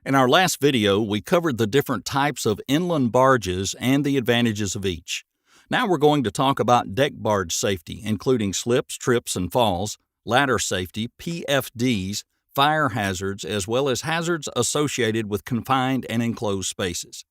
In our last video, we covered the different types of inland barges and the advantages of each. Now we're going to talk about deck barge safety, including slips, trips, and falls, ladder safety, PFDs, fire hazards, as well as hazards associated with confined and enclosed spaces.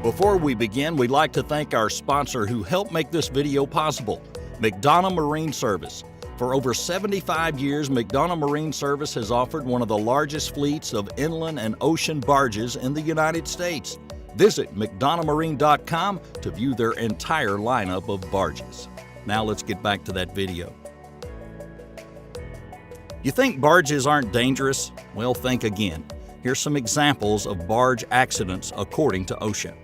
Before we begin, we'd like to thank our sponsor who helped make this video possible, McDonough Marine Service. For over 75 years, McDonough Marine Service has offered one of the largest fleets of inland and ocean barges in the United States. Visit McDonoughMarine.com to view their entire lineup of barges. Now let's get back to that video. You think barges aren't dangerous? Well, think again. Here's some examples of barge accidents according to OSHA.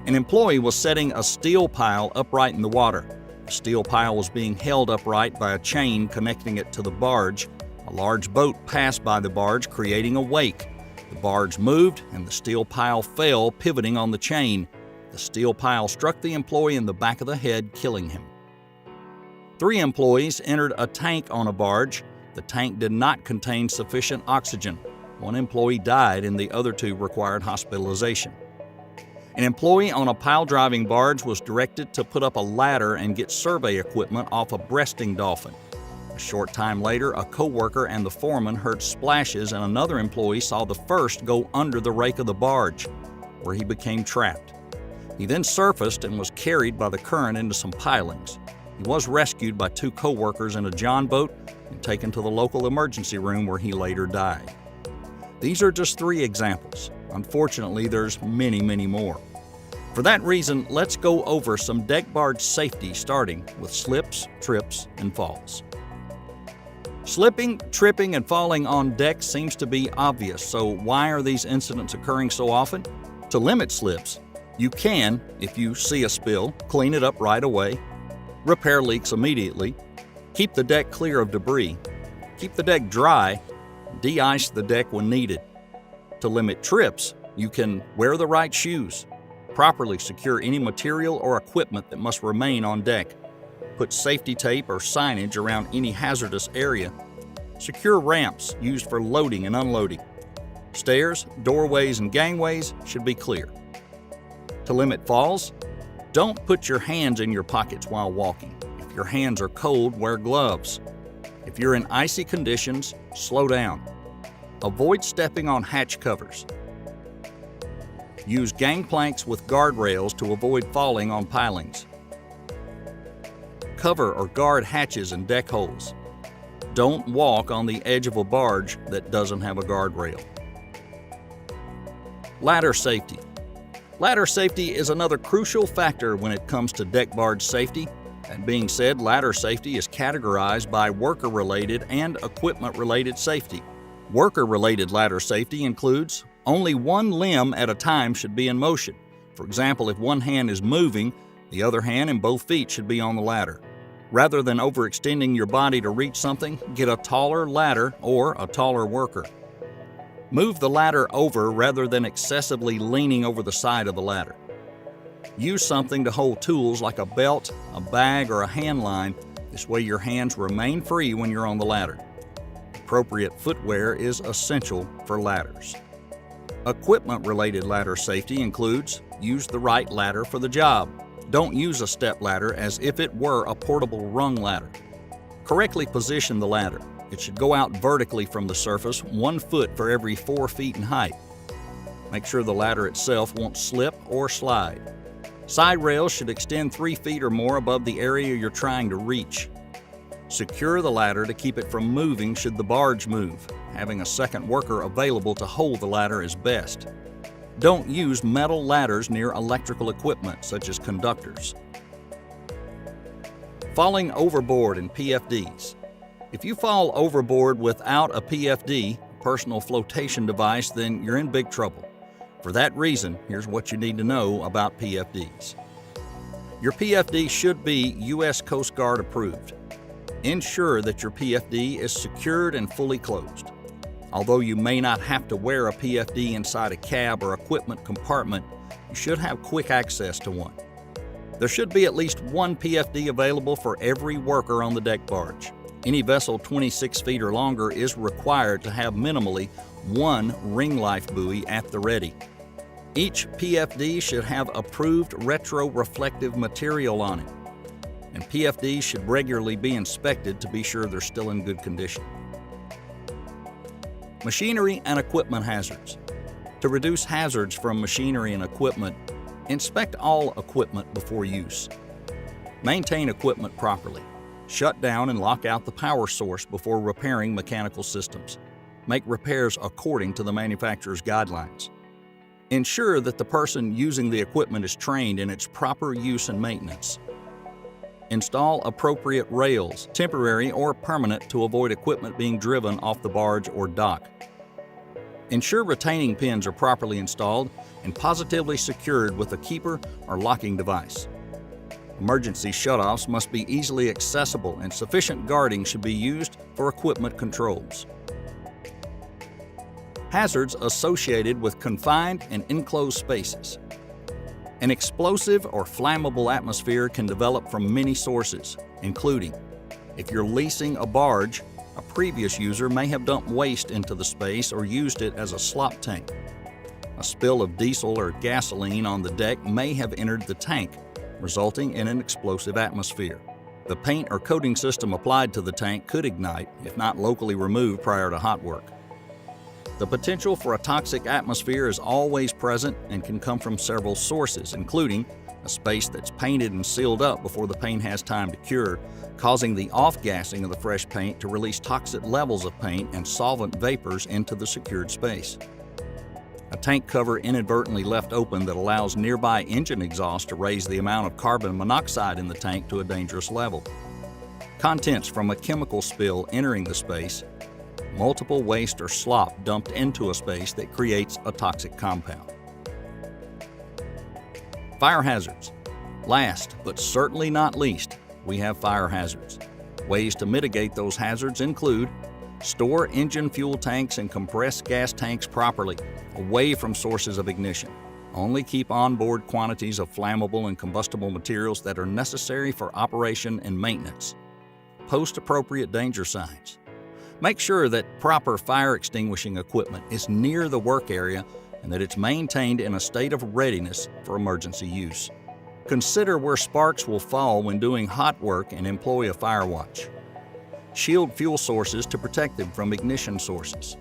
An employee was setting a steel pile upright in the water. The steel pile was being held upright by a chain connecting it to the barge. A large boat passed by the barge, creating a wake. The barge moved and the steel pile fell, pivoting on the chain. The steel pile struck the employee in the back of the head, killing him. 3 employees entered a tank on a barge. The tank did not contain sufficient oxygen. 1 employee died and the other 2 required hospitalization. An employee on a pile-driving barge was directed to put up a ladder and get survey equipment off a breasting dolphin. A short time later, a co-worker and the foreman heard splashes and another employee saw the first go under the rake of the barge, where he became trapped. He then surfaced and was carried by the current into some pilings. He was rescued by 2 co-workers in a John boat and taken to the local emergency room where he later died. These are just 3 examples. Unfortunately, there's many more. For that reason, let's go over some deck barge safety, starting with slips, trips, and falls. Slipping, tripping, and falling on deck seems to be obvious, so why are these incidents occurring so often? To limit slips, you can, if you see a spill, clean it up right away, repair leaks immediately, keep the deck clear of debris, keep the deck dry, de-ice the deck when needed. To limit trips, you can wear the right shoes, properly secure any material or equipment that must remain on deck, put safety tape or signage around any hazardous area, secure ramps used for loading and unloading. Stairs, doorways, and gangways should be clear. To limit falls, don't put your hands in your pockets while walking. If your hands are cold, wear gloves. If you're in icy conditions, slow down. Avoid stepping on hatch covers. Use gangplanks with guardrails to avoid falling on pilings. Cover or guard hatches and deck holes. Don't walk on the edge of a barge that doesn't have a guardrail. Ladder safety. Ladder safety is another crucial factor when it comes to deck barge safety. That being said, ladder safety is categorized by worker-related and equipment-related safety. Worker-related ladder safety includes only one limb at a time should be in motion. For example, if one hand is moving, the other hand and both feet should be on the ladder. Rather than overextending your body to reach something, get a taller ladder or a taller worker. Move the ladder over rather than excessively leaning over the side of the ladder. Use something to hold tools like a belt, a bag, or a hand line. This way your hands remain free when you're on the ladder. Appropriate footwear is essential for ladders. Equipment-related ladder safety includes use the right ladder for the job. Don't use a step ladder as if it were a portable rung ladder. Correctly position the ladder. It should go out vertically from the surface, 1 foot for every 4 feet in height. Make sure the ladder itself won't slip or slide. Side rails should extend 3 feet or more above the area you're trying to reach. Secure the ladder to keep it from moving should the barge move. Having a second worker available to hold the ladder is best. Don't use metal ladders near electrical equipment, such as conductors. Falling overboard in PFDs. If you fall overboard without a PFD, personal flotation device, then you're in big trouble. For that reason, here's what you need to know about PFDs. Your PFD should be U.S. Coast Guard approved. Ensure that your PFD is secured and fully closed. Although you may not have to wear a PFD inside a cab or equipment compartment, You should have quick access to one. There should be at least one PFD available for every worker on the deck barge. Any vessel 26 feet or longer is required to have minimally one ring life buoy at the ready. Each PFD should have approved retroreflective material on it, and PFDs should regularly be inspected to be sure they're still in good condition. Machinery and equipment hazards. To reduce hazards from machinery and equipment, inspect all equipment before use. Maintain equipment properly. Shut down and lock out the power source before repairing mechanical systems. Make repairs according to the manufacturer's guidelines. Ensure that the person using the equipment is trained in its proper use and maintenance. Install appropriate rails, temporary or permanent, to avoid equipment being driven off the barge or dock. Ensure retaining pins are properly installed and positively secured with a keeper or locking device. Emergency shutoffs must be easily accessible, and sufficient guarding should be used for equipment controls. Hazards associated with confined and enclosed spaces. An explosive or flammable atmosphere can develop from many sources, including if you're leasing a barge, a previous user may have dumped waste into the space or used it as a slop tank. A spill of diesel or gasoline on the deck may have entered the tank, resulting in an explosive atmosphere. The paint or coating system applied to the tank could ignite if not locally removed prior to hot work. The potential for a toxic atmosphere is always present and can come from several sources, including a space that's painted and sealed up before the paint has time to cure, causing the off-gassing of the fresh paint to release toxic levels of paint and solvent vapors into the secured space. A tank cover inadvertently left open that allows nearby engine exhaust to raise the amount of carbon monoxide in the tank to a dangerous level. Contents from a chemical spill entering the space. Multiple waste or slop dumped into a space that creates a toxic compound. Fire hazards. Last, but certainly not least, we have fire hazards. Ways to mitigate those hazards include store engine fuel tanks and compressed gas tanks properly, away from sources of ignition. Only keep on-board quantities of flammable and combustible materials that are necessary for operation and maintenance. Post appropriate danger signs. Make sure that proper fire extinguishing equipment is near the work area and that it's maintained in a state of readiness for emergency use. Consider where sparks will fall when doing hot work and employ a fire watch. Shield fuel sources to protect them from ignition sources.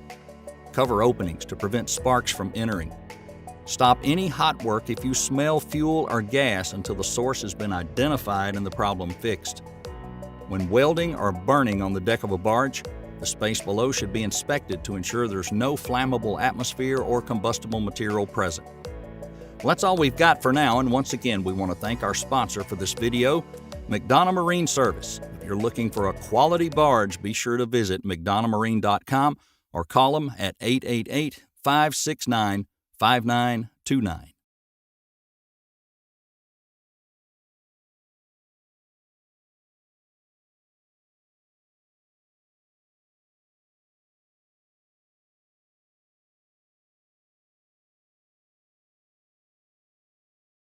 Cover openings to prevent sparks from entering. Stop any hot work if you smell fuel or gas until the source has been identified and the problem fixed. When welding or burning on the deck of a barge, the space below should be inspected to ensure there's no flammable atmosphere or combustible material present. Well, that's all we've got for now, and once again, we want to thank our sponsor for this video, McDonough Marine Service. If you're looking for a quality barge, be sure to visit McDonoughMarine.com or call them at 888-569-5929.